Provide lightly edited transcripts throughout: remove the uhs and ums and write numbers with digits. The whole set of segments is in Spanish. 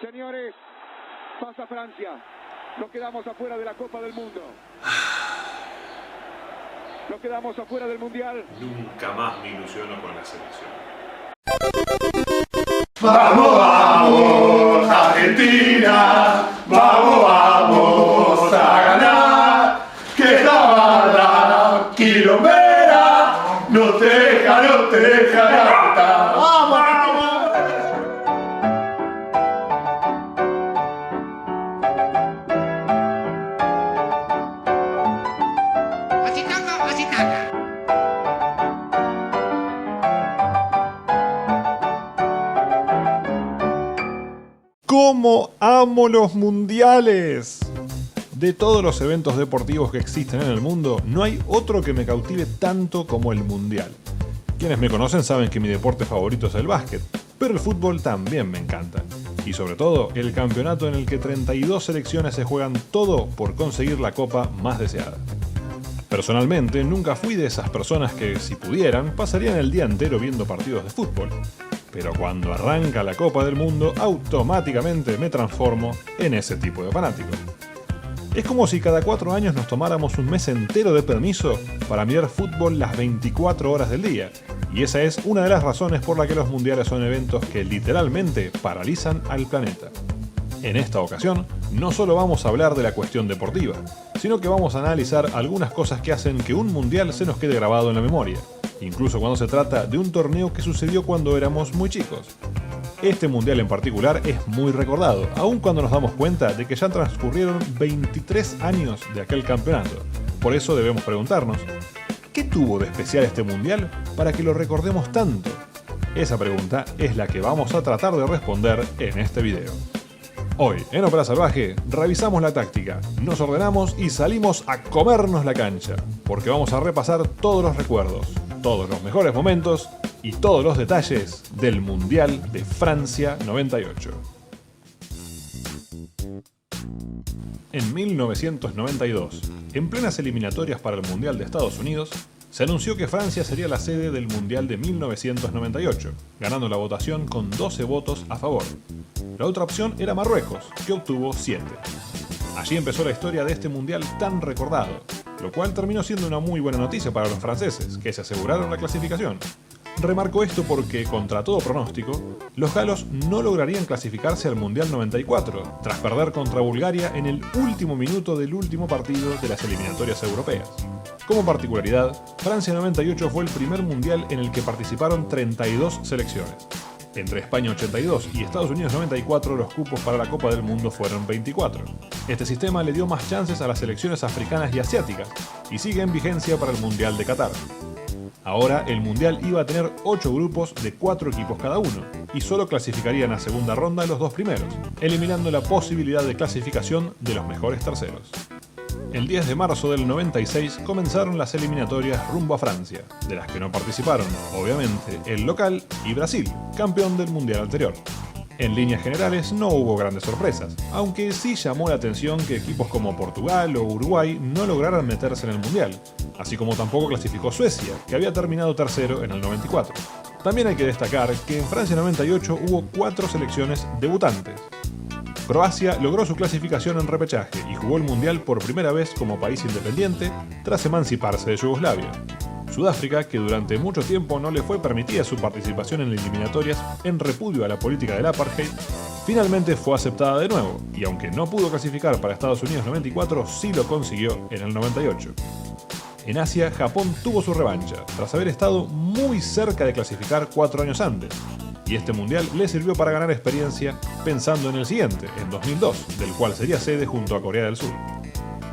Señores, pasa Francia. Nos quedamos afuera de la Copa del Mundo. Nos quedamos afuera del Mundial. Nunca más me ilusiono con la selección. ¡Vamos, vamos, Argentina! ¡Vamos, vamos a ganar! ¡Que esta barra quilombera no te deja cantar! ¡Vamos, vamos! ¡Cómo amo los mundiales! De todos los eventos deportivos que existen en el mundo, no hay otro que me cautive tanto como el mundial. Quienes me conocen saben que mi deporte favorito es el básquet, pero el fútbol también me encanta. Y sobre todo, el campeonato en el que 32 selecciones se juegan todo por conseguir la copa más deseada. Personalmente, nunca fui de esas personas que, si pudieran, pasarían el día entero viendo partidos de fútbol. Pero cuando arranca la Copa del Mundo, automáticamente me transformo en ese tipo de fanático. Es como si cada 4 años nos tomáramos un mes entero de permiso para mirar fútbol las 24 horas del día. Y esa es una de las razones por la que los mundiales son eventos que literalmente paralizan al planeta. En esta ocasión, no solo vamos a hablar de la cuestión deportiva, sino que vamos a analizar algunas cosas que hacen que un mundial se nos quede grabado en la memoria, incluso cuando se trata de un torneo que sucedió cuando éramos muy chicos. Este mundial en particular es muy recordado, aun cuando nos damos cuenta de que ya transcurrieron 23 años de aquel campeonato. Por eso debemos preguntarnos, ¿qué tuvo de especial este mundial para que lo recordemos tanto? Esa pregunta es la que vamos a tratar de responder en este video. Hoy, en Ópera Salvaje, revisamos la táctica, nos ordenamos y salimos a comernos la cancha, porque vamos a repasar todos los recuerdos, todos los mejores momentos y todos los detalles del Mundial de Francia 98. En 1992, en plenas eliminatorias para el Mundial de Estados Unidos, se anunció que Francia sería la sede del Mundial de 1998, ganando la votación con 12 votos a favor. La otra opción era Marruecos, que obtuvo 7. Allí empezó la historia de este mundial tan recordado, lo cual terminó siendo una muy buena noticia para los franceses, que se aseguraron la clasificación. Remarco esto porque, contra todo pronóstico, los galos no lograrían clasificarse al Mundial 94, tras perder contra Bulgaria en el último minuto del último partido de las eliminatorias europeas. Como particularidad, Francia 98 fue el primer mundial en el que participaron 32 selecciones. Entre España 82 y Estados Unidos 94 los cupos para la Copa del Mundo fueron 24. Este sistema le dio más chances a las selecciones africanas y asiáticas, y sigue en vigencia para el Mundial de Qatar. Ahora el Mundial iba a tener 8 grupos de 4 equipos cada uno, y solo clasificarían a segunda ronda los 2 primeros, eliminando la posibilidad de clasificación de los mejores terceros. El 10 de marzo del 96 comenzaron las eliminatorias rumbo a Francia, de las que no participaron, obviamente, el local y Brasil, campeón del mundial anterior. En líneas generales no hubo grandes sorpresas, aunque sí llamó la atención que equipos como Portugal o Uruguay no lograran meterse en el mundial, así como tampoco clasificó Suecia, que había terminado tercero en el 94. También hay que destacar que en Francia 98 hubo 4 selecciones debutantes. Croacia logró su clasificación en repechaje y jugó el Mundial por primera vez como país independiente tras emanciparse de Yugoslavia. Sudáfrica, que durante mucho tiempo no le fue permitida su participación en eliminatorias en repudio a la política del apartheid, finalmente fue aceptada de nuevo, y aunque no pudo clasificar para Estados Unidos 94, sí lo consiguió en el 98. En Asia, Japón tuvo su revancha, tras haber estado muy cerca de clasificar 4 años antes. Y este mundial le sirvió para ganar experiencia pensando en el siguiente, en 2002, del cual sería sede junto a Corea del Sur.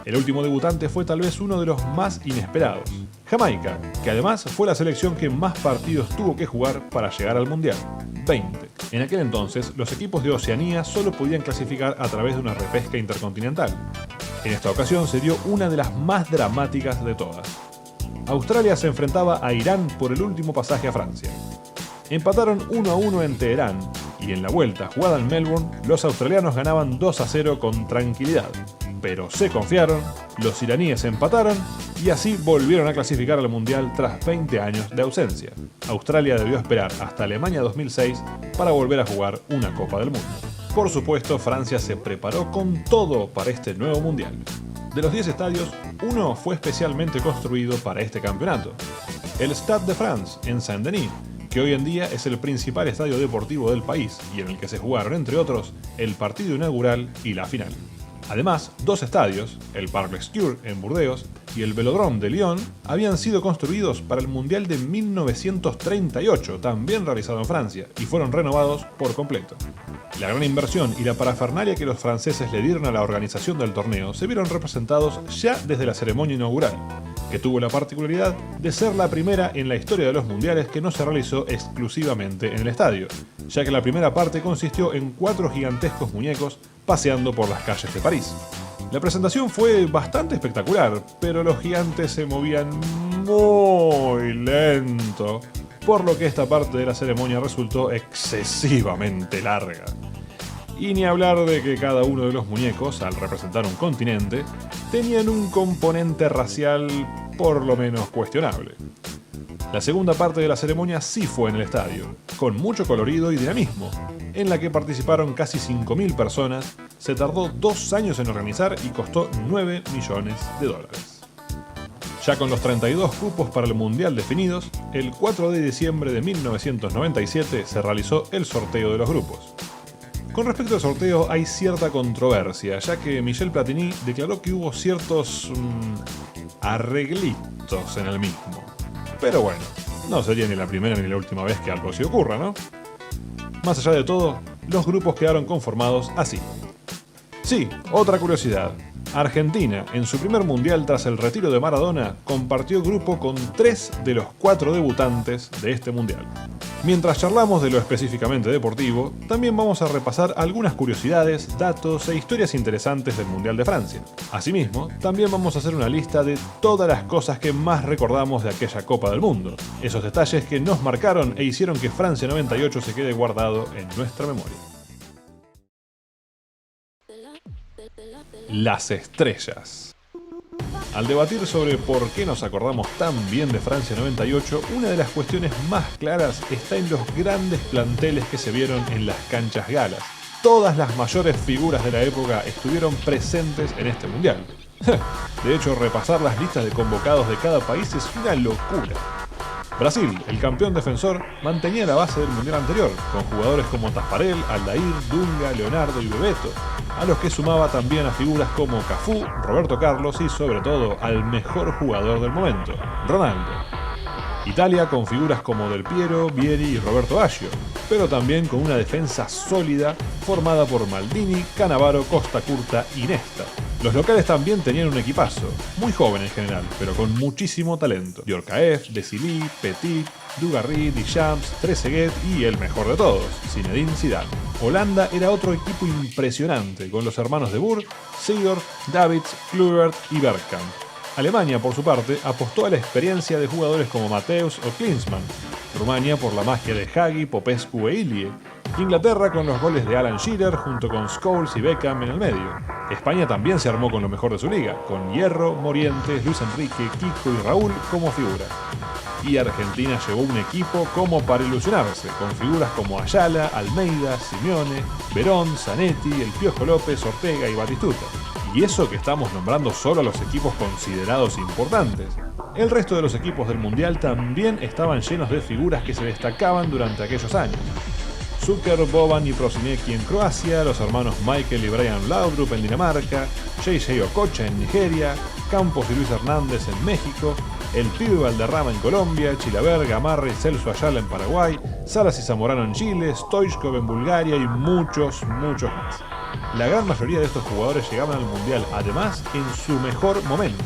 El último debutante fue tal vez uno de los más inesperados, Jamaica, que además fue la selección que más partidos tuvo que jugar para llegar al mundial, 20. En aquel entonces, los equipos de Oceanía solo podían clasificar a través de una repesca intercontinental. En esta ocasión se dio una de las más dramáticas de todas. Australia se enfrentaba a Irán por el último pasaje a Francia. Empataron 1-1 en Teherán, y en la vuelta jugada en Melbourne, los australianos ganaban 2-0 con tranquilidad. Pero se confiaron, los iraníes empataron, y así volvieron a clasificar al Mundial tras 20 años de ausencia. Australia debió esperar hasta Alemania 2006 para volver a jugar una Copa del Mundo. Por supuesto, Francia se preparó con todo para este nuevo mundial. De los 10 estadios, uno fue especialmente construido para este campeonato. El Stade de France, en Saint-Denis, que hoy en día es el principal estadio deportivo del país y en el que se jugaron, entre otros, el partido inaugural y la final. Además, 2 estadios, el Parc Lescure en Burdeos y el Velodrome de Lyon, habían sido construidos para el Mundial de 1938, también realizado en Francia, y fueron renovados por completo. La gran inversión y la parafernalia que los franceses le dieron a la organización del torneo se vieron representados ya desde la ceremonia inaugural, que tuvo la particularidad de ser la primera en la historia de los mundiales que no se realizó exclusivamente en el estadio, ya que la primera parte consistió en 4 gigantescos muñecos paseando por las calles de París. La presentación fue bastante espectacular, pero los gigantes se movían muy lento, por lo que esta parte de la ceremonia resultó excesivamente larga. Y ni hablar de que cada uno de los muñecos, al representar un continente, tenían un componente racial por lo menos cuestionable. La segunda parte de la ceremonia sí fue en el estadio, con mucho colorido y dinamismo, en la que participaron casi 5.000 personas, se tardó 2 años en organizar y costó $9 millones. Ya con los 32 cupos para el Mundial definidos, el 4 de diciembre de 1997 se realizó el sorteo de los grupos. Con respecto al sorteo hay cierta controversia, ya que Michel Platini declaró que hubo ciertos arreglitos en el mismo. Pero bueno, no sería ni la primera ni la última vez que algo así ocurra, ¿no? Más allá de todo, los grupos quedaron conformados así. Sí, otra curiosidad. Argentina, en su primer mundial tras el retiro de Maradona, compartió grupo con 3 de los 4 debutantes de este mundial. Mientras charlamos de lo específicamente deportivo, también vamos a repasar algunas curiosidades, datos e historias interesantes del Mundial de Francia. Asimismo, también vamos a hacer una lista de todas las cosas que más recordamos de aquella Copa del Mundo, esos detalles que nos marcaron e hicieron que Francia 98 se quede guardado en nuestra memoria. Las estrellas. Al debatir sobre por qué nos acordamos tan bien de Francia 98, una de las cuestiones más claras está en los grandes planteles que se vieron en las canchas galas. Todas las mayores figuras de la época estuvieron presentes en este mundial. De hecho, repasar las listas de convocados de cada país es una locura. Brasil, el campeón defensor, mantenía la base del mundial anterior, con jugadores como Taffarel, Aldair, Dunga, Leonardo y Bebeto, a los que sumaba también a figuras como Cafú, Roberto Carlos y sobre todo al mejor jugador del momento, Ronaldo. Italia con figuras como Del Piero, Vieri y Roberto Baggio, pero también con una defensa sólida formada por Maldini, Cannavaro, Costa Curta y Nesta. Los locales también tenían un equipazo, muy joven en general, pero con muchísimo talento. Djorkaeff, Desilly, Petit, Dugarry, Deschamps, Trezeguet y el mejor de todos, Zinedine Zidane. Holanda era otro equipo impresionante, con los hermanos de Boer, Seedorf, Davids, Kluivert y Bergkamp. Alemania, por su parte, apostó a la experiencia de jugadores como Matthäus o Klinsmann. Rumania por la magia de Hagi, Popescu e Ilie. Inglaterra con los goles de Alan Shearer junto con Scholes y Beckham en el medio. España también se armó con lo mejor de su liga, con Hierro, Morientes, Luis Enrique, Kiko y Raúl como figuras. Y Argentina llevó un equipo como para ilusionarse, con figuras como Ayala, Almeida, Simeone, Verón, Zanetti, El Piojo López, Ortega y Batistuta. Y eso que estamos nombrando solo a los equipos considerados importantes. El resto de los equipos del Mundial también estaban llenos de figuras que se destacaban durante aquellos años. Zucker, Boban y Prosinecki en Croacia, los hermanos Michael y Brian Laudrup en Dinamarca, J.J. Okocha en Nigeria, Campos y Luis Hernández en México, el Pibe Valderrama en Colombia, Chilaver, Gamarra y Celso Ayala en Paraguay, Salas y Zamorano en Chile, Stoichkov en Bulgaria y muchos más. La gran mayoría de estos jugadores llegaban al Mundial, además, en su mejor momento,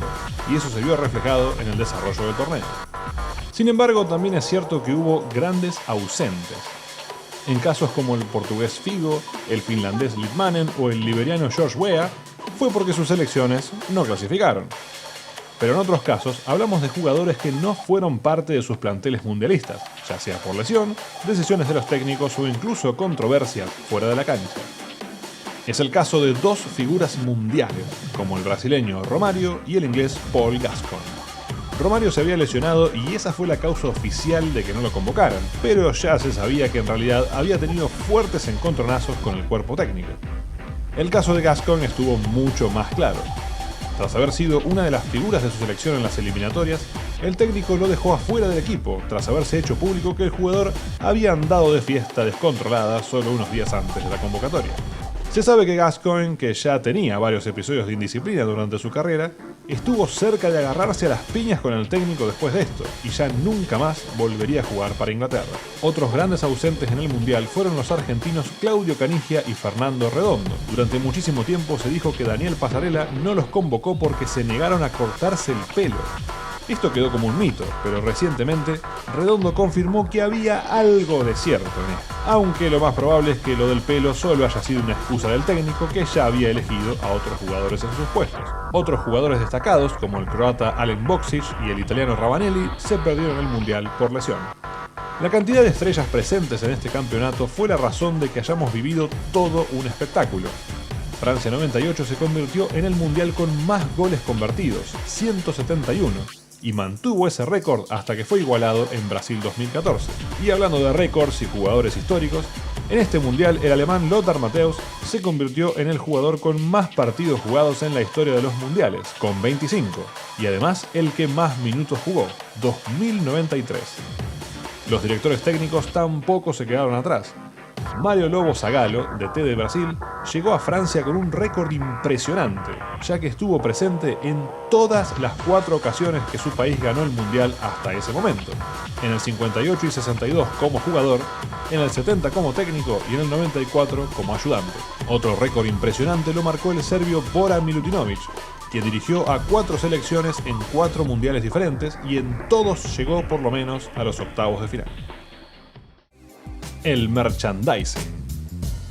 y eso se vio reflejado en el desarrollo del torneo. Sin embargo, también es cierto que hubo grandes ausentes. En casos como el portugués Figo, el finlandés Litmanen o el liberiano George Weah, fue porque sus selecciones no clasificaron. Pero en otros casos hablamos de jugadores que no fueron parte de sus planteles mundialistas, ya sea por lesión, decisiones de los técnicos o incluso controversias fuera de la cancha. Es el caso de 2 figuras mundiales, como el brasileño Romário y el inglés Paul Gascoigne. Romario se había lesionado y esa fue la causa oficial de que no lo convocaran, pero ya se sabía que en realidad había tenido fuertes encontronazos con el cuerpo técnico. El caso de Gascoigne estuvo mucho más claro. Tras haber sido una de las figuras de su selección en las eliminatorias, el técnico lo dejó afuera del equipo, tras haberse hecho público que el jugador había andado de fiesta descontrolada solo unos días antes de la convocatoria. Se sabe que Gascoigne, que ya tenía varios episodios de indisciplina durante su carrera, estuvo cerca de agarrarse a las piñas con el técnico después de esto, y ya nunca más volvería a jugar para Inglaterra. Otros grandes ausentes en el Mundial fueron los argentinos Claudio Canigia y Fernando Redondo. Durante muchísimo tiempo se dijo que Daniel Passarella no los convocó porque se negaron a cortarse el pelo. Esto quedó como un mito, pero recientemente Redondo confirmó que había algo de cierto en esto, aunque lo más probable es que lo del pelo solo haya sido una excusa del técnico que ya había elegido a otros jugadores en sus puestos. Otros jugadores destacados, como el croata Alen Boksic y el italiano Ravanelli, se perdieron el Mundial por lesión. La cantidad de estrellas presentes en este campeonato fue la razón de que hayamos vivido todo un espectáculo. Francia 98 se convirtió en el Mundial con más goles convertidos, 171, y mantuvo ese récord hasta que fue igualado en Brasil 2014. Y hablando de récords y jugadores históricos, en este Mundial el alemán Lothar Matthäus se convirtió en el jugador con más partidos jugados en la historia de los Mundiales, con 25, y además el que más minutos jugó, 2093. Los directores técnicos tampoco se quedaron atrás. Mario Lobo Zagallo, DT de Brasil, llegó a Francia con un récord impresionante, ya que estuvo presente en todas las 4 ocasiones que su país ganó el Mundial hasta ese momento. En el 58 y 62 como jugador, en el 70 como técnico y en el 94 como ayudante. Otro récord impresionante lo marcó el serbio Bora Milutinovic, quien dirigió a 4 selecciones en 4 mundiales diferentes y en todos llegó por lo menos a los octavos de final. El merchandising.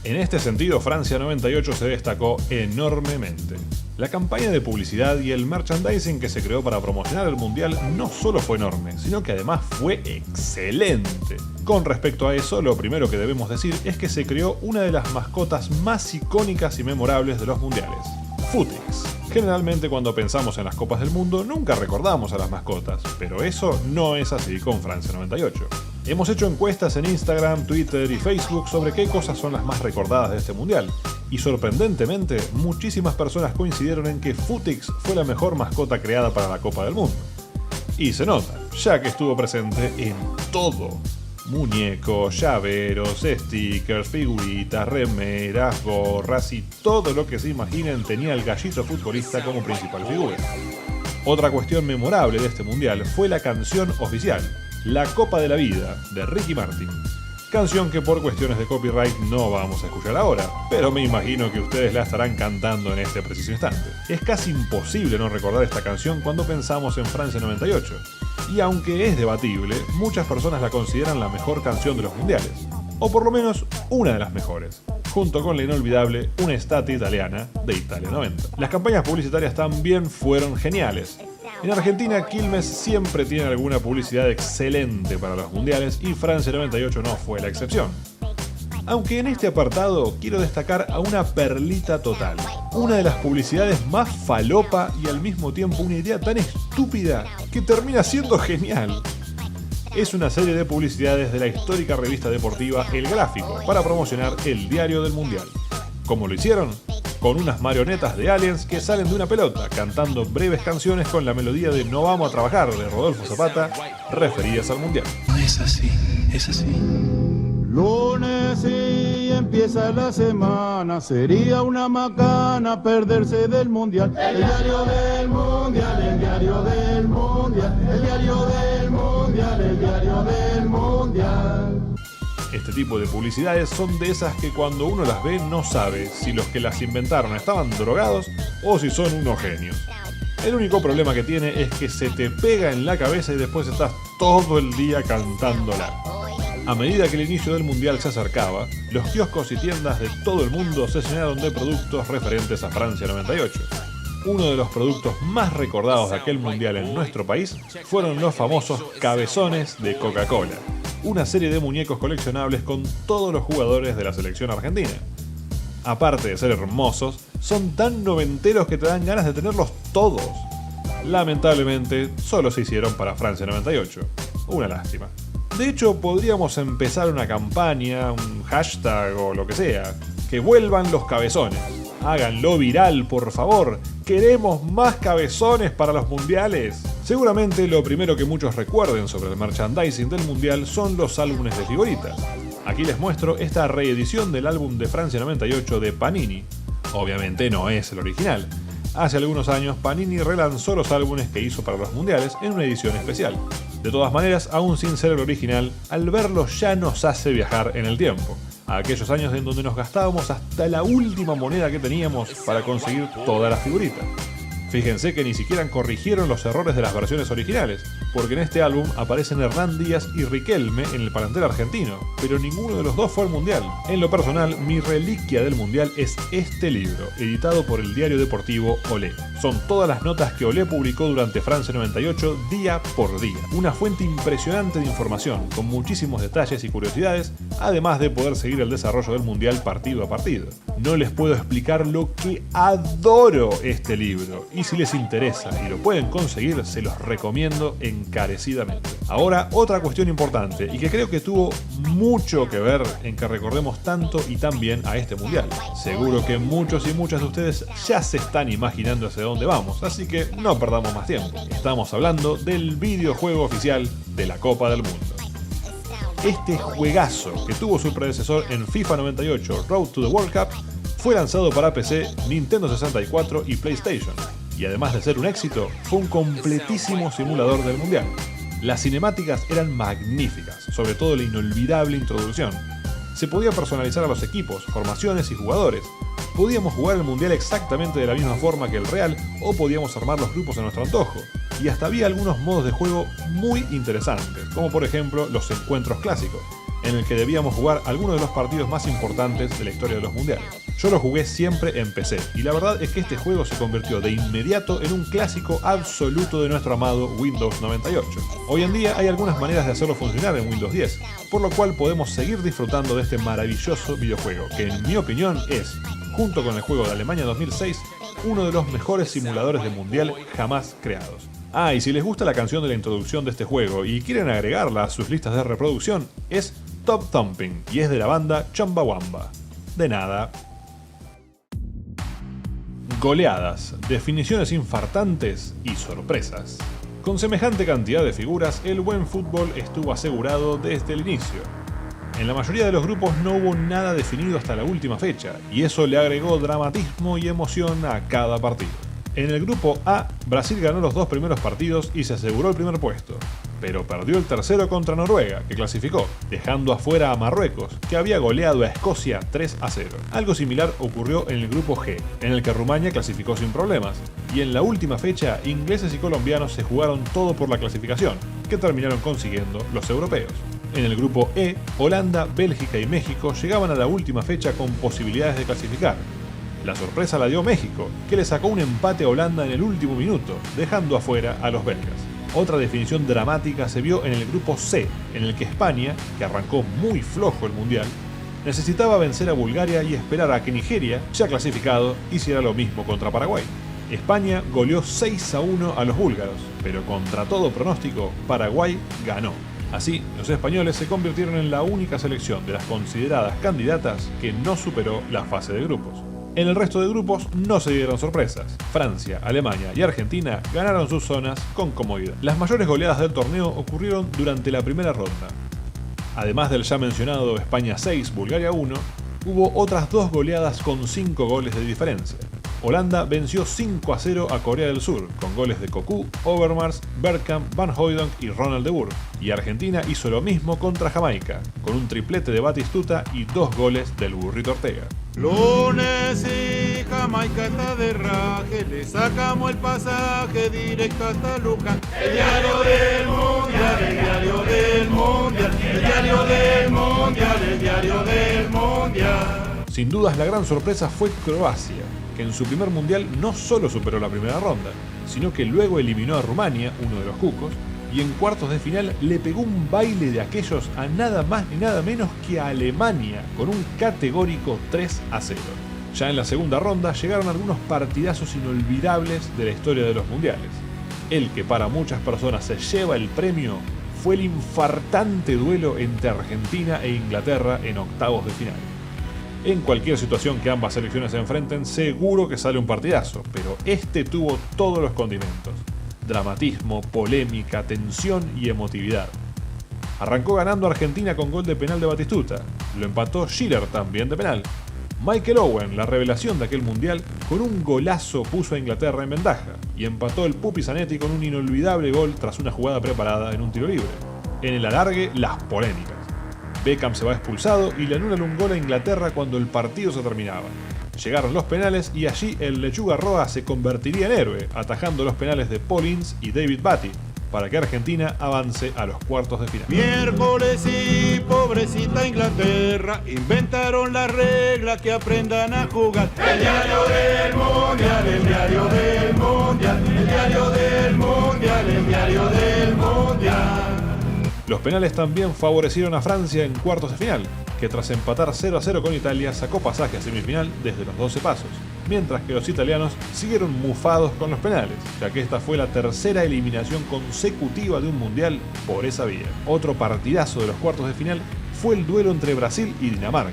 En este sentido, Francia 98 se destacó enormemente. La campaña de publicidad y el merchandising que se creó para promocionar el Mundial no solo fue enorme, sino que además fue excelente. Con respecto a eso, lo primero que debemos decir es que se creó una de las mascotas más icónicas y memorables de los Mundiales, Futix. Generalmente cuando pensamos en las Copas del Mundo nunca recordamos a las mascotas, pero eso no es así con Francia 98. Hemos hecho encuestas en Instagram, Twitter y Facebook sobre qué cosas son las más recordadas de este Mundial, y sorprendentemente muchísimas personas coincidieron en que Futix fue la mejor mascota creada para la Copa del Mundo. Y se nota, ya que estuvo presente en todo. Muñecos, llaveros, stickers, figuritas, remeras, gorras y todo lo que se imaginen tenía el gallito futbolista como principal figura. Otra cuestión memorable de este Mundial fue la canción oficial, La Copa de la Vida, de Ricky Martin. Canción que por cuestiones de copyright no vamos a escuchar ahora, pero me imagino que ustedes la estarán cantando en este preciso instante. Es casi imposible no recordar esta canción cuando pensamos en Francia 98. Y aunque es debatible, muchas personas la consideran la mejor canción de los mundiales, o por lo menos una de las mejores, junto con la inolvidable Un'estate italiana de Italia 90. Las campañas publicitarias también fueron geniales. En Argentina, Quilmes siempre tiene alguna publicidad excelente para los mundiales y Francia 98 no fue la excepción. Aunque en este apartado quiero destacar a una perlita total, una de las publicidades más falopa y al mismo tiempo una idea tan estúpida que termina siendo genial. Es una serie de publicidades de la histórica revista deportiva El Gráfico para promocionar el diario del Mundial. ¿Cómo lo hicieron? Con unas marionetas de aliens que salen de una pelota cantando breves canciones con la melodía de No vamos a trabajar de Rodolfo Zapata referidas al Mundial. Es así, es así. Lunes y empieza la semana, sería una macana perderse del Mundial. El diario del Mundial, el diario del Mundial, el diario del Mundial, el diario del Mundial. Este tipo de publicidades son de esas que cuando uno las ve no sabe si los que las inventaron estaban drogados o si son unos genios. El único problema que tiene es que se te pega en la cabeza y después estás todo el día cantándola. A medida que el inicio del Mundial se acercaba, los kioscos y tiendas de todo el mundo se llenaron de productos referentes a Francia 98. Uno de los productos más recordados de aquel Mundial en nuestro país fueron los famosos cabezones de Coca-Cola, una serie de muñecos coleccionables con todos los jugadores de la selección argentina. Aparte de ser hermosos, son tan noventeros que te dan ganas de tenerlos todos. lamentablemente solo se hicieron para Francia 98. Una lástima. De hecho, podríamos empezar una campaña, un hashtag o lo que sea. Que vuelvan los cabezones. Háganlo viral, por favor. ¡Queremos más cabezones para los mundiales! Seguramente lo primero que muchos recuerden sobre el merchandising del mundial son los álbumes de figuritas. Aquí les muestro esta reedición del álbum de Francia 98 de Panini. Obviamente no es el original. Hace algunos años Panini relanzó los álbumes que hizo para los mundiales en una edición especial. De todas maneras, aún sin ser el original, al verlo ya nos hace viajar en el tiempo. A aquellos años en donde nos gastábamos hasta la última moneda que teníamos para conseguir todas las figuritas. Fíjense que ni siquiera corrigieron los errores de las versiones originales, porque en este álbum aparecen Hernán Díaz y Riquelme en el plantel argentino, pero ninguno de los dos fue al mundial. En lo personal, mi reliquia del mundial es este libro, editado por el diario deportivo Olé. Son todas las notas que Olé publicó durante Francia 98 día por día. Una fuente impresionante de información, con muchísimos detalles y curiosidades, además de poder seguir el desarrollo del mundial partido a partido. No les puedo explicar lo que adoro este libro, y si les interesa y lo pueden conseguir, se los recomiendo encarecidamente. Ahora, otra cuestión importante, y que creo que tuvo mucho que ver en que recordemos tanto y tan bien a este mundial. Seguro que muchos y muchas de ustedes ya se están imaginando hacia dónde vamos, así que no perdamos más tiempo. Estamos hablando del videojuego oficial de la Copa del Mundo. Este juegazo, que tuvo su predecesor en FIFA 98 Road to the World Cup, fue lanzado para PC, Nintendo 64 y PlayStation, y además de ser un éxito, fue un completísimo simulador del mundial. Las cinemáticas eran magníficas, sobre todo la inolvidable introducción. Se podía personalizar a los equipos, formaciones y jugadores. Podíamos jugar el mundial exactamente de la misma forma que el real, o podíamos armar los grupos a nuestro antojo. Y hasta había algunos modos de juego muy interesantes, como por ejemplo los encuentros clásicos, en el que debíamos jugar algunos de los partidos más importantes de la historia de los mundiales. Yo lo jugué siempre en PC, y la verdad es que este juego se convirtió de inmediato en un clásico absoluto de nuestro amado Windows 98. Hoy en día hay algunas maneras de hacerlo funcionar en Windows 10, por lo cual podemos seguir disfrutando de este maravilloso videojuego, que en mi opinión es, junto con el juego de Alemania 2006, uno de los mejores simuladores de mundial jamás creados. Ah, y si les gusta la canción de la introducción de este juego y quieren agregarla a sus listas de reproducción, es Top Thumping, y es de la banda Chumbawamba. De nada. Goleadas, definiciones infartantes y sorpresas. Con semejante cantidad de figuras, el buen fútbol estuvo asegurado desde el inicio. En la mayoría de los grupos no hubo nada definido hasta la última fecha, y eso le agregó dramatismo y emoción a cada partido. En el grupo A, Brasil ganó los dos primeros partidos y se aseguró el primer puesto, pero perdió el tercero contra Noruega, que clasificó, dejando afuera a Marruecos, que había goleado a Escocia 3-0. Algo similar ocurrió en el grupo G, en el que Rumania clasificó sin problemas, y en la última fecha, ingleses y colombianos se jugaron todo por la clasificación, que terminaron consiguiendo los europeos. En el grupo E, Holanda, Bélgica y México llegaban a la última fecha con posibilidades de clasificar. La sorpresa la dio México, que le sacó un empate a Holanda en el último minuto, dejando afuera a los belgas. Otra definición dramática se vio en el grupo C, en el que España, que arrancó muy flojo el mundial, necesitaba vencer a Bulgaria y esperar a que Nigeria, ya clasificado, hiciera lo mismo contra Paraguay. España goleó 6-1 a los búlgaros, pero contra todo pronóstico, Paraguay ganó. Así, los españoles se convirtieron en la única selección de las consideradas candidatas que no superó la fase de grupos. En el resto de grupos no se dieron sorpresas. Francia, Alemania y Argentina ganaron sus zonas con comodidad. Las mayores goleadas del torneo ocurrieron durante la primera ronda. Además del ya mencionado España 6, Bulgaria 1, hubo otras dos goleadas con 5 goles de diferencia. Holanda venció 5-0 a Corea del Sur, con goles de Cocu, Overmars, Bergkamp, Van Hooijdonk y Ronald de Boer. Y Argentina hizo lo mismo contra Jamaica, con un triplete de Batistuta y 2 goles del Burrito Ortega. Lunes y Jamaica está de raje, le sacamos el pasaje directo hasta Luján. El diario del mundial, el diario del mundial, el diario del mundial, el diario del mundial. Sin dudas la gran sorpresa fue Croacia, que en su primer mundial no solo superó la primera ronda, sino que luego eliminó a Rumania, uno de los cucos, y en cuartos de final le pegó un baile de aquellos a nada más ni nada menos que a Alemania, con un categórico 3-0. Ya en la segunda ronda llegaron algunos partidazos inolvidables de la historia de los mundiales. El que para muchas personas se lleva el premio fue el infartante duelo entre Argentina e Inglaterra en octavos de final. En cualquier situación que ambas selecciones se enfrenten, seguro que sale un partidazo, pero este tuvo todos los condimentos: dramatismo, polémica, tensión y emotividad. Arrancó ganando Argentina con gol de penal de Batistuta, lo empató Schiller también de penal. Michael Owen, la revelación de aquel mundial, con un golazo puso a Inglaterra en ventaja, y empató el Pupi Zanetti con un inolvidable gol tras una jugada preparada en un tiro libre. En el alargue, las polémicas. Beckham se va expulsado y le anulan un gol a Inglaterra cuando el partido se terminaba. Llegaron los penales y allí el Lechuga Roa se convertiría en héroe, atajando los penales de Paul Ince y David Batty, para que Argentina avance a los cuartos de final. Miércoles y pobrecita Inglaterra inventaron la regla que aprendan a jugar. El diario del mundial, el diario del mundial, el diario del mundial, el diario del mundial. Los penales también favorecieron a Francia en cuartos de final, que tras empatar 0-0 con Italia sacó pasaje a semifinal desde los 12 pasos, mientras que los italianos siguieron mufados con los penales, ya que esta fue la tercera eliminación consecutiva de un mundial por esa vía. Otro partidazo de los cuartos de final fue el duelo entre Brasil y Dinamarca,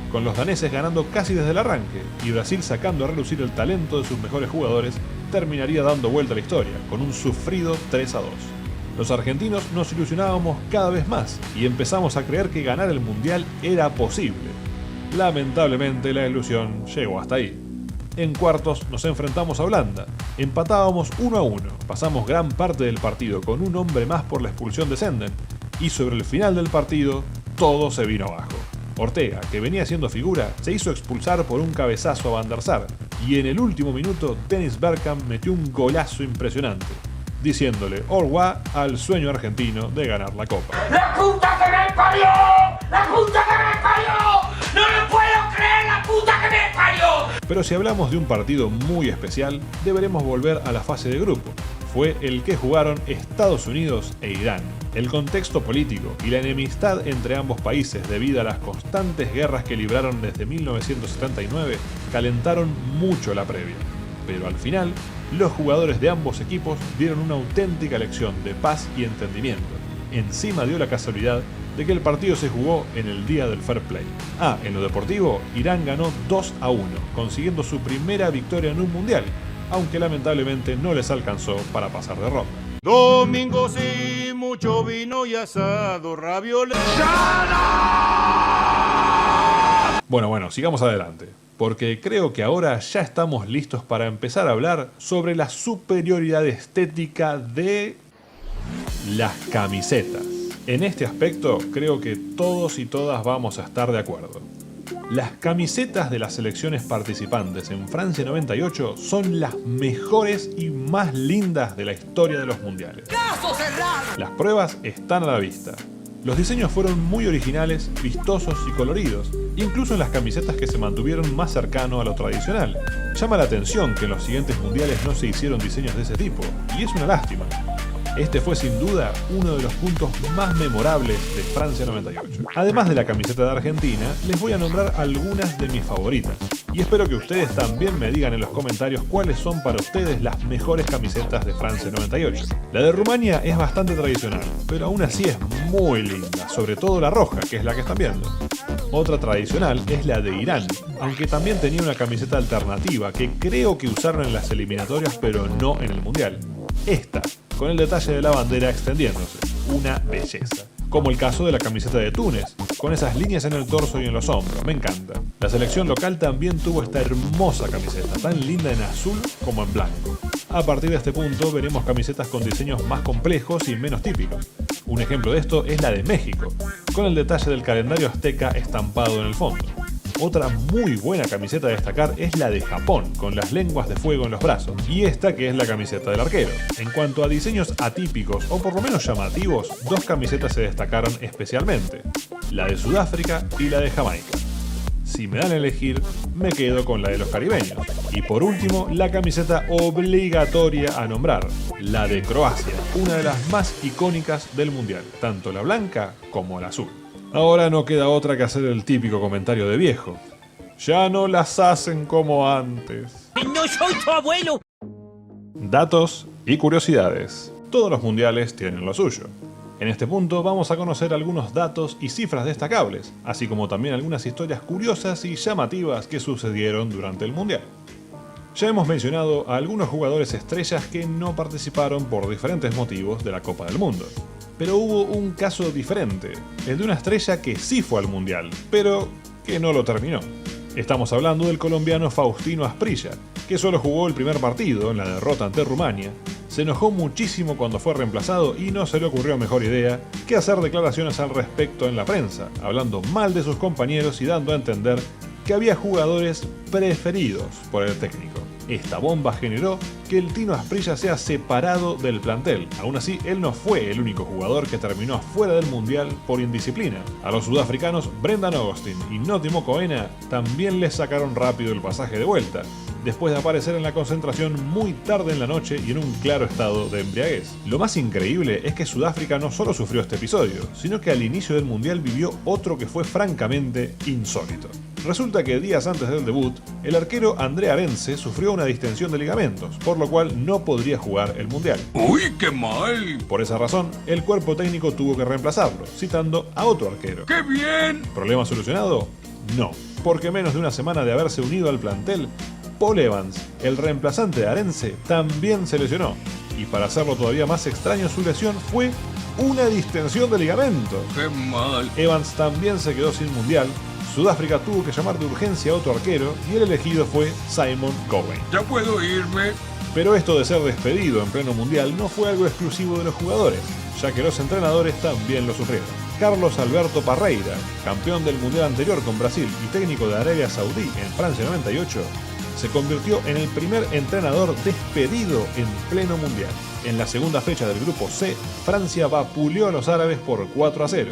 con los daneses ganando casi desde el arranque, y Brasil sacando a relucir el talento de sus mejores jugadores, terminaría dando vuelta a la historia, con un sufrido 3-2. Los argentinos nos ilusionábamos cada vez más y empezamos a creer que ganar el mundial era posible. Lamentablemente la ilusión llegó hasta ahí. En cuartos nos enfrentamos a Holanda, empatábamos 1-1, pasamos gran parte del partido con un hombre más por la expulsión de Senden, y sobre el final del partido todo se vino abajo. Ortega, que venía siendo figura, se hizo expulsar por un cabezazo a Van der Sar, y en el último minuto Dennis Bergkamp metió un golazo impresionante, diciéndole au revoir al sueño argentino de ganar la Copa. ¡La puta que me parió! ¡La puta que me parió! ¡No lo puedo creer, la puta que me parió! Pero si hablamos de un partido muy especial, deberemos volver a la fase de grupo. Fue el que jugaron Estados Unidos e Irán. El contexto político y la enemistad entre ambos países debido a las constantes guerras que libraron desde 1979 calentaron mucho la previa. Pero al final, los jugadores de ambos equipos dieron una auténtica lección de paz y entendimiento. Encima dio la casualidad de que el partido se jugó en el día del fair play. En lo deportivo, Irán ganó 2-1, consiguiendo su primera victoria en un mundial, aunque lamentablemente no les alcanzó para pasar de ronda. Domingo sí, mucho vino y asado, ravioles. Bueno, sigamos adelante, porque creo que ahora ya estamos listos para empezar a hablar sobre la superioridad estética de las camisetas. En este aspecto creo que todos y todas vamos a estar de acuerdo. Las camisetas de las selecciones participantes en Francia 98 son las mejores y más lindas de la historia de los mundiales. ¡Caso cerrado! Las pruebas están a la vista. Los diseños fueron muy originales, vistosos y coloridos, incluso en las camisetas que se mantuvieron más cercano a lo tradicional. Llama la atención que en los siguientes mundiales no se hicieron diseños de ese tipo, y es una lástima. Este fue sin duda uno de los puntos más memorables de Francia 98. Además de la camiseta de Argentina, les voy a nombrar algunas de mis favoritas. Y espero que ustedes también me digan en los comentarios cuáles son para ustedes las mejores camisetas de Francia 98. La de Rumania es bastante tradicional, pero aún así es muy linda, sobre todo la roja, que es la que están viendo. Otra tradicional es la de Irán, aunque también tenía una camiseta alternativa que creo que usaron en las eliminatorias pero no en el mundial. Esta, con el detalle de la bandera extendiéndose, una belleza. Como el caso de la camiseta de Túnez, con esas líneas en el torso y en los hombros, me encanta. La selección local también tuvo esta hermosa camiseta, tan linda en azul como en blanco. A partir de este punto veremos camisetas con diseños más complejos y menos típicos. Un ejemplo de esto es la de México, con el detalle del calendario azteca estampado en el fondo. Otra muy buena camiseta a destacar es la de Japón, con las lenguas de fuego en los brazos, y esta que es la camiseta del arquero. En cuanto a diseños atípicos, o por lo menos llamativos, dos camisetas se destacaron especialmente, la de Sudáfrica y la de Jamaica. Si me dan a elegir, me quedo con la de los caribeños. Y por último, la camiseta obligatoria a nombrar, la de Croacia, una de las más icónicas del mundial, tanto la blanca como la azul. Ahora no queda otra que hacer el típico comentario de viejo. Ya no las hacen como antes. ¡No soy tu abuelo! Datos Y curiosidades. Todos los mundiales tienen lo suyo. En este punto vamos a conocer algunos datos y cifras destacables, así como también algunas historias curiosas y llamativas que sucedieron durante el mundial. Ya hemos mencionado a algunos jugadores estrellas que no participaron por diferentes motivos de la Copa del Mundo. Pero hubo un caso diferente, el de una estrella que sí fue al mundial, pero que no lo terminó. Estamos hablando del colombiano Faustino Asprilla, que solo jugó el primer partido en la derrota ante Rumania, se enojó muchísimo cuando fue reemplazado y no se le ocurrió mejor idea que hacer declaraciones al respecto en la prensa, hablando mal de sus compañeros y dando a entender que había jugadores preferidos por el técnico. Esta bomba generó que el Tino Asprilla sea separado del plantel. Aún así, él no fue el único jugador que terminó afuera del mundial por indisciplina. A los sudafricanos Brendan Augustin y Noti Mokoena también les sacaron rápido el pasaje de vuelta, después de aparecer en la concentración muy tarde en la noche y en un claro estado de embriaguez. Lo más increíble es que Sudáfrica no solo sufrió este episodio, sino que al inicio del mundial vivió otro que fue francamente insólito. Resulta que días antes del debut, el arquero André Arendse sufrió una distensión de ligamentos, por lo cual no podría jugar el mundial. ¡Uy, qué mal! Por esa razón, el cuerpo técnico tuvo que reemplazarlo, citando a otro arquero. ¡Qué bien! ¿Problema solucionado? No, porque menos de una semana de haberse unido al plantel, Paul Evans, el reemplazante de Arendse, también se lesionó. Y para hacerlo todavía más extraño, su lesión fue una distensión de ligamento. ¡Qué mal! Evans también se quedó sin mundial. Sudáfrica tuvo que llamar de urgencia a otro arquero y el elegido fue Simon Cowen. ¿Ya puedo irme? Pero esto de ser despedido en pleno mundial no fue algo exclusivo de los jugadores, ya que los entrenadores también lo sufrieron. Carlos Alberto Parreira, campeón del mundial anterior con Brasil y técnico de Arabia Saudí en Francia 98, se convirtió en el primer entrenador despedido en pleno mundial. En la segunda fecha del grupo C, Francia vapuleó a los árabes por 4-0.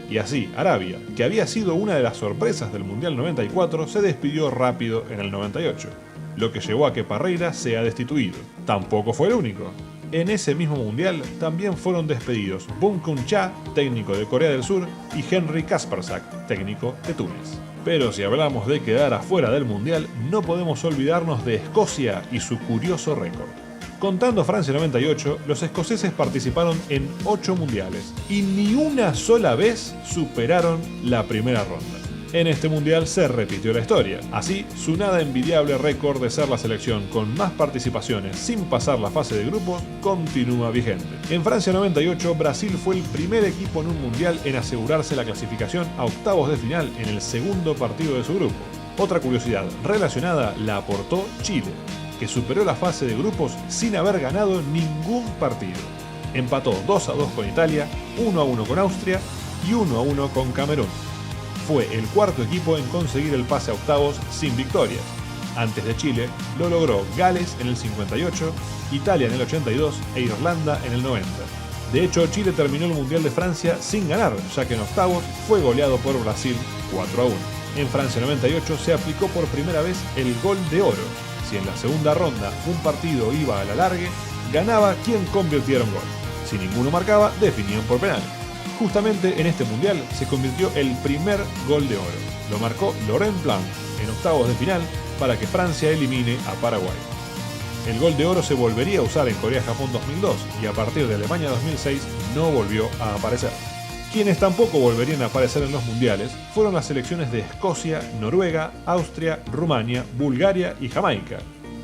Y así, Arabia, que había sido una de las sorpresas del Mundial 94, se despidió rápido en el 98, lo que llevó a que Parreira sea destituido. Tampoco fue el único. En ese mismo Mundial también fueron despedidos Bum Kun Cha, técnico de Corea del Sur, y Henry Kaspersak, técnico de Túnez. Pero si hablamos de quedar afuera del Mundial, no podemos olvidarnos de Escocia y su curioso récord. Contando Francia 98, los escoceses participaron en 8 mundiales y ni una sola vez superaron la primera ronda. En este mundial se repitió la historia. Así, su nada envidiable récord de ser la selección con más participaciones sin pasar la fase de grupos continúa vigente. En Francia 98, Brasil fue el primer equipo en un mundial en asegurarse la clasificación a octavos de final en el segundo partido de su grupo. Otra curiosidad relacionada la aportó Chile, que superó la fase de grupos sin haber ganado ningún partido. Empató 2-2 con Italia, 1-1 con Austria y 1-1 con Camerún. Fue el cuarto equipo en conseguir el pase a octavos sin victorias. Antes de Chile, lo logró Gales en el 58, Italia en el 82 e Irlanda en el 90. De hecho, Chile terminó el Mundial de Francia sin ganar, ya que en octavos fue goleado por Brasil 4-1. En Francia 98 se aplicó por primera vez el gol de oro. Si en la segunda ronda un partido iba a la largue, ganaba quien convirtiera un gol. Si ninguno marcaba, definían por penales. Justamente en este mundial se convirtió el primer gol de oro. Lo marcó Laurent Blanc en octavos de final para que Francia elimine a Paraguay. El gol de oro se volvería a usar en Corea-Japón 2002 y a partir de Alemania 2006 no volvió a aparecer. Quienes tampoco volverían a aparecer en los mundiales fueron las selecciones de Escocia, Noruega, Austria, Rumania, Bulgaria y Jamaica,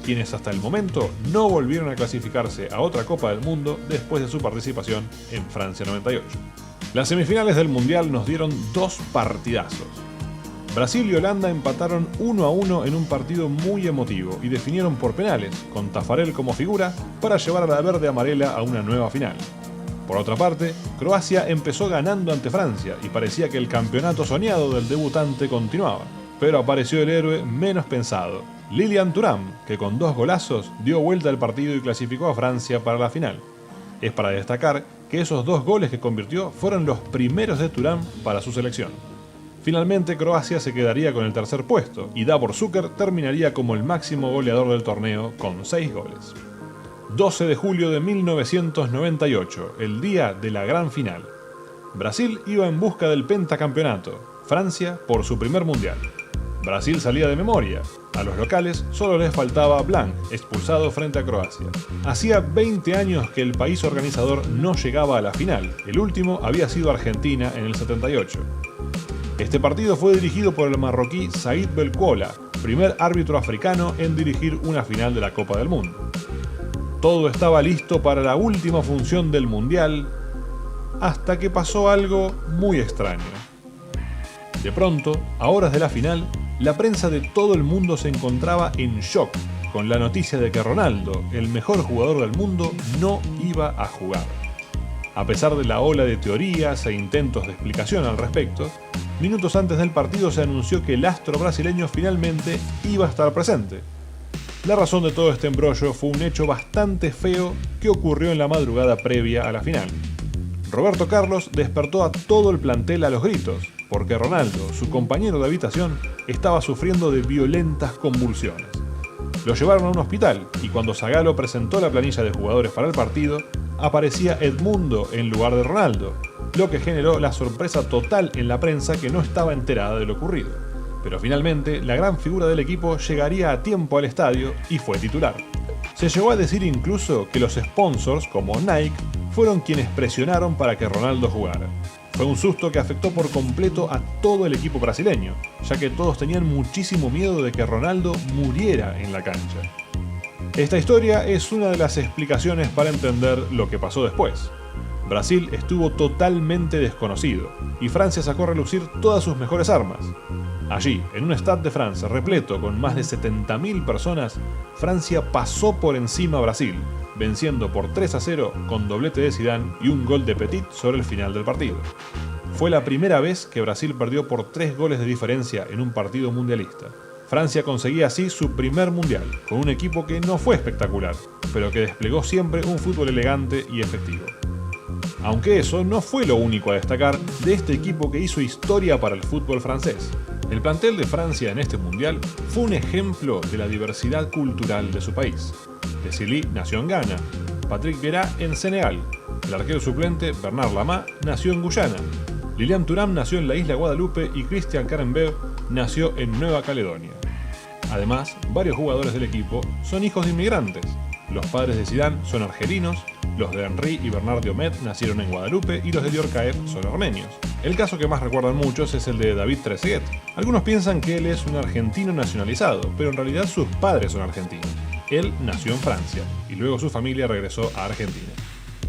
quienes hasta el momento no volvieron a clasificarse a otra Copa del Mundo después de su participación en Francia 98. Las semifinales del mundial nos dieron 2 partidazos. Brasil y Holanda empataron 1-1 en un partido muy emotivo y definieron por penales, con Tafarel como figura, para llevar a la verde-amarela a una nueva final. Por otra parte, Croacia empezó ganando ante Francia y parecía que el campeonato soñado del debutante continuaba. Pero apareció el héroe menos pensado, Lilian Thuram, que con 2 golazos dio vuelta al partido y clasificó a Francia para la final. Es para destacar que esos 2 goles que convirtió fueron los primeros de Thuram para su selección. Finalmente, Croacia se quedaría con el tercer puesto y Davor Šuker terminaría como el máximo goleador del torneo con 6 goles. 12 de julio de 1998, el día de la gran final. Brasil iba en busca del pentacampeonato, Francia por su primer mundial. Brasil salía de memoria. A los locales solo les faltaba Blanc, expulsado frente a Croacia. Hacía 20 años que el país organizador no llegaba a la final. El último había sido Argentina en el 78. Este partido fue dirigido por el marroquí Said Belkhola, primer árbitro africano en dirigir una final de la Copa del Mundo. Todo estaba listo para la última función del Mundial, hasta que pasó algo muy extraño. De pronto, a horas de la final, la prensa de todo el mundo se encontraba en shock con la noticia de que Ronaldo, el mejor jugador del mundo, no iba a jugar. A pesar de la ola de teorías e intentos de explicación al respecto, minutos antes del partido se anunció que el astro brasileño finalmente iba a estar presente. La razón de todo este embrollo fue un hecho bastante feo que ocurrió en la madrugada previa a la final. Roberto Carlos despertó a todo el plantel a los gritos, porque Ronaldo, su compañero de habitación, estaba sufriendo de violentas convulsiones. Lo llevaron a un hospital y cuando Zagallo presentó la planilla de jugadores para el partido, aparecía Edmundo en lugar de Ronaldo, lo que generó la sorpresa total en la prensa que no estaba enterada de lo ocurrido. Pero finalmente, la gran figura del equipo llegaría a tiempo al estadio y fue titular. Se llegó a decir incluso que los sponsors, como Nike, fueron quienes presionaron para que Ronaldo jugara. Fue un susto que afectó por completo a todo el equipo brasileño, ya que todos tenían muchísimo miedo de que Ronaldo muriera en la cancha. Esta historia es una de las explicaciones para entender lo que pasó después. Brasil estuvo totalmente desconocido y Francia sacó a relucir todas sus mejores armas. Allí, en un Stade de France repleto con más de 70.000 personas, Francia pasó por encima a Brasil, venciendo por 3-0 con doblete de Zidane y un gol de Petit sobre el final del partido. Fue la primera vez que Brasil perdió por 3 goles de diferencia en un partido mundialista. Francia conseguía así su primer mundial, con un equipo que no fue espectacular, pero que desplegó siempre un fútbol elegante y efectivo. Aunque eso no fue lo único a destacar de este equipo que hizo historia para el fútbol francés. El plantel de Francia en este mundial fue un ejemplo de la diversidad cultural de su país. Desilly nació en Ghana, Patrick Vieira en Senegal, el arquero suplente Bernard Lama nació en Guyana, Lilian Thuram nació en la isla Guadalupe y Christian Carenbeu nació en Nueva Caledonia. Además, varios jugadores del equipo son hijos de inmigrantes. Los padres de Zidane son argelinos, los de Henry y Bernard Diomet nacieron en Guadalupe y los de Diorcaeff son armenios. El caso que más recuerdan muchos es el de David Trezeguet. Algunos piensan que él es un argentino nacionalizado, pero en realidad sus padres son argentinos. Él nació en Francia y luego su familia regresó a Argentina.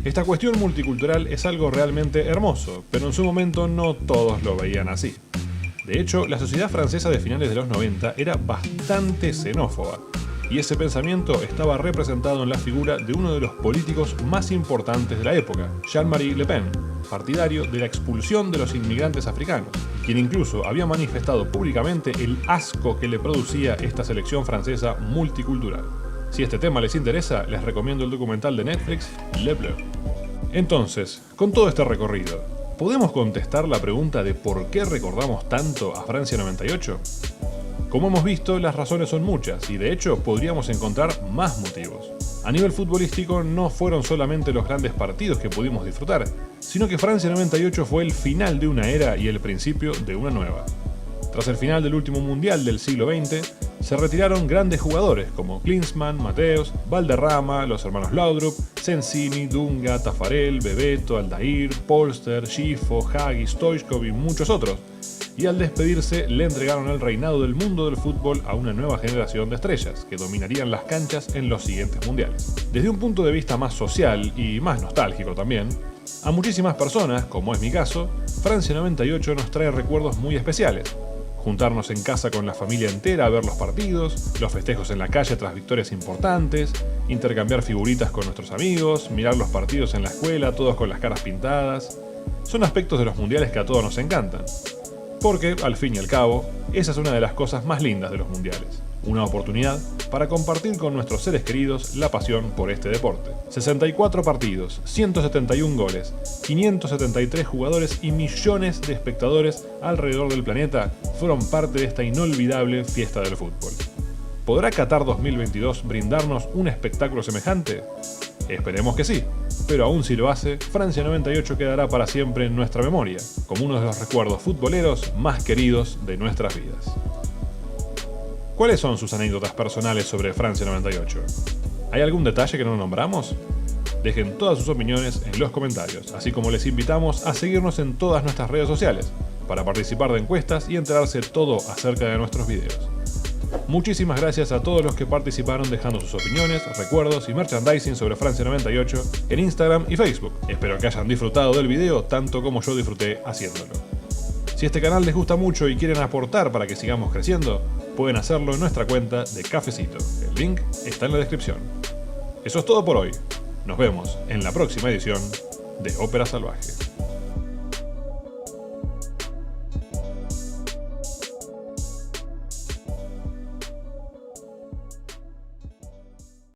Esta cuestión multicultural es algo realmente hermoso, pero en su momento no todos lo veían así. De hecho, la sociedad francesa de finales de los 90 era bastante xenófoba, y ese pensamiento estaba representado en la figura de uno de los políticos más importantes de la época, Jean-Marie Le Pen, partidario de la expulsión de los inmigrantes africanos, quien incluso había manifestado públicamente el asco que le producía esta selección francesa multicultural. Si este tema les interesa, les recomiendo el documental de Netflix, Le Bleu. Entonces, con todo este recorrido, ¿podemos contestar la pregunta de por qué recordamos tanto a Francia 98? Como hemos visto, las razones son muchas y de hecho podríamos encontrar más motivos. A nivel futbolístico no fueron solamente los grandes partidos que pudimos disfrutar, sino que Francia 98 fue el final de una era y el principio de una nueva. Tras el final del último mundial del siglo XX, se retiraron grandes jugadores como Klinsmann, Mateos, Valderrama, los hermanos Laudrup, Sensini, Dunga, Tafarel, Bebeto, Aldair, Polster, Schifo, Hagi, Stoichkov y muchos otros. Y al despedirse le entregaron el reinado del mundo del fútbol a una nueva generación de estrellas que dominarían las canchas en los siguientes mundiales. Desde un punto de vista más social y más nostálgico también, a muchísimas personas, como es mi caso, Francia 98 nos trae recuerdos muy especiales. Juntarnos en casa con la familia entera a ver los partidos, los festejos en la calle tras victorias importantes, intercambiar figuritas con nuestros amigos, mirar los partidos en la escuela, todos con las caras pintadas. Son aspectos de los mundiales que a todos nos encantan. Porque, al fin y al cabo, esa es una de las cosas más lindas de los mundiales. Una oportunidad para compartir con nuestros seres queridos la pasión por este deporte. 64 partidos, 171 goles, 573 jugadores y millones de espectadores alrededor del planeta fueron parte de esta inolvidable fiesta del fútbol. ¿Podrá Qatar 2022 brindarnos un espectáculo semejante? Esperemos que sí, pero aún si lo hace, Francia 98 quedará para siempre en nuestra memoria, como uno de los recuerdos futboleros más queridos de nuestras vidas. ¿Cuáles son sus anécdotas personales sobre Francia 98? ¿Hay algún detalle que no nombramos? Dejen todas sus opiniones en los comentarios, así como les invitamos a seguirnos en todas nuestras redes sociales para participar de encuestas y enterarse todo acerca de nuestros videos. Muchísimas gracias a todos los que participaron dejando sus opiniones, recuerdos y merchandising sobre Francia 98 en Instagram y Facebook. Espero que hayan disfrutado del video tanto como yo disfruté haciéndolo. Si este canal les gusta mucho y quieren aportar para que sigamos creciendo, pueden hacerlo en nuestra cuenta de Cafecito. El link está en la descripción. Eso es todo por hoy. Nos vemos en la próxima edición de Ópera Salvaje.